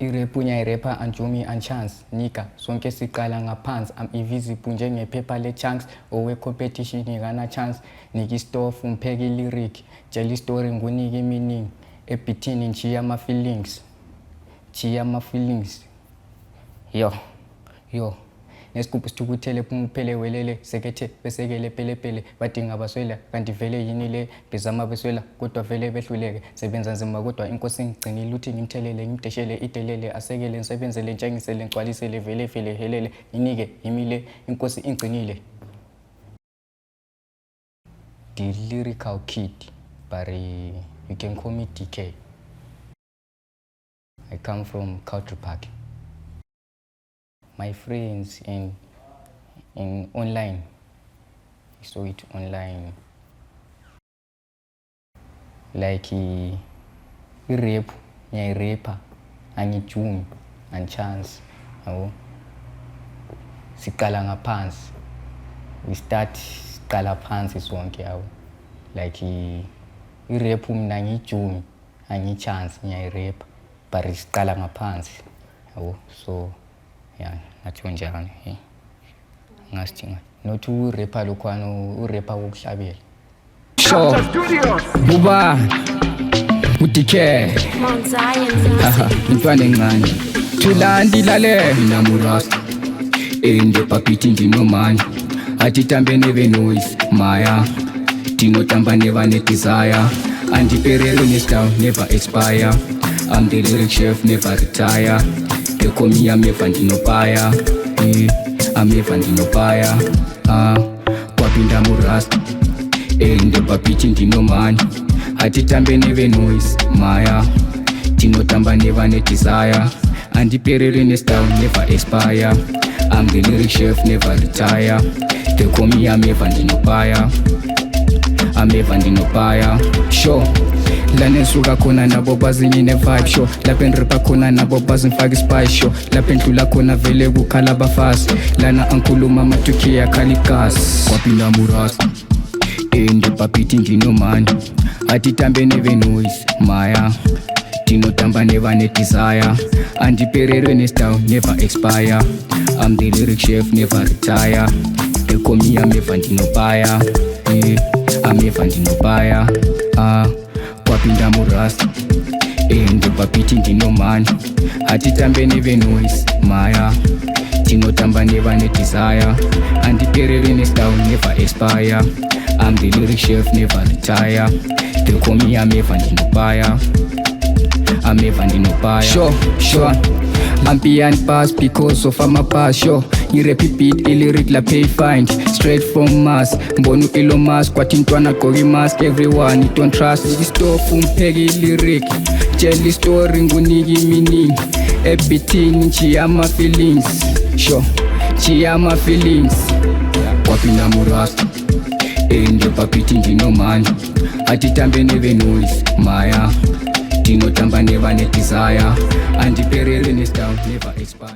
Irepunya irepa anjumi anchance nika sonke siqala ngaphansi am invisible njengephepha le-chunks owe-competition ngana chance niki stofu mpheki lyric tshela story ngunike iminingi ebhithini njiya ama-feelings yo nesigubhu sithukuthele phumuphele welele sekethe besekele pelepele badinga baswela kanti vele yini le bezama beswela kodwa vele behluleke sebenza nzima kodwa inkosi ngigcinile uthi ngimthelele ngimdeshele idelele asekele ngisebenzele ntshengisele ngigcwalisele vele helele inike yimile inkosi ingcinile. The Lyrical Keed, but you can call me DK. I come from Culture Park. My friends in online, I saw it online, like i-rap, ngiyayirapha, angijumi, anchance, yabo. Siqala ngaphansi, we start siqala phansi sonke yabo. Like i-rap mina ngijumi, angichance, ngiyayirapha, but siqala ngaphansi, yabo. So yeah, natsho njalo ngasithinga not urapha lokhwana urapha wokuhlabela. Sure buba uDK mntwana encane thulandi lale namurasta ende papiti ndinomani athi tambe neve noise maya dinotamba never ne desire andiperero ne style never expire. I'm the lyric chef never retire. They call me amefa ndinopaya amefa ndinopaya kwapinda murasta ende papiti ndinomani athi tambe neve noise maya dinotamba never ne desire andiperero ne style never expire. I'm the lyric chef never retire. They call me amefa ndinopaya amefa ndinopaya. Sure lana nsuka khona nabo bazinyine vibe show lapha enripa khona nabo bazimfaka ispy show lapha endlula khona vele kukhala abafasi lana ankhuluma amathuki akhala igas kwapinda murasta ende papiti ndinomani athi tambe neve noise maya dinotamba never ne desire andiperero ne style never expire. I'm the lyric chef never retire. They call me amefa ndinopaya amefa ndinopaya kwapinda murasta ende papiti ndinomani athi tambe neve noise maya dinotamba never ne desire andiperero ne style never expire. I'm the lyric chef never retire. They call me amefa ndinopaya amefa ndinopaya. Sure I'm beyond past because of my past. Sure you repeat lyric la pay find straight from Mars mbonu ilo mask kwathi ntwana gqoka mask everyone you don't trust this stuff umpheki lyric tell story nguniki iminingi ebhithini njiya ama-feelings. Sure njiya ama-feelings kwapinda murasta ende papiti ndinomani athi tambe neve noise maya dinotamba never ne desire andiperero ne style never expire.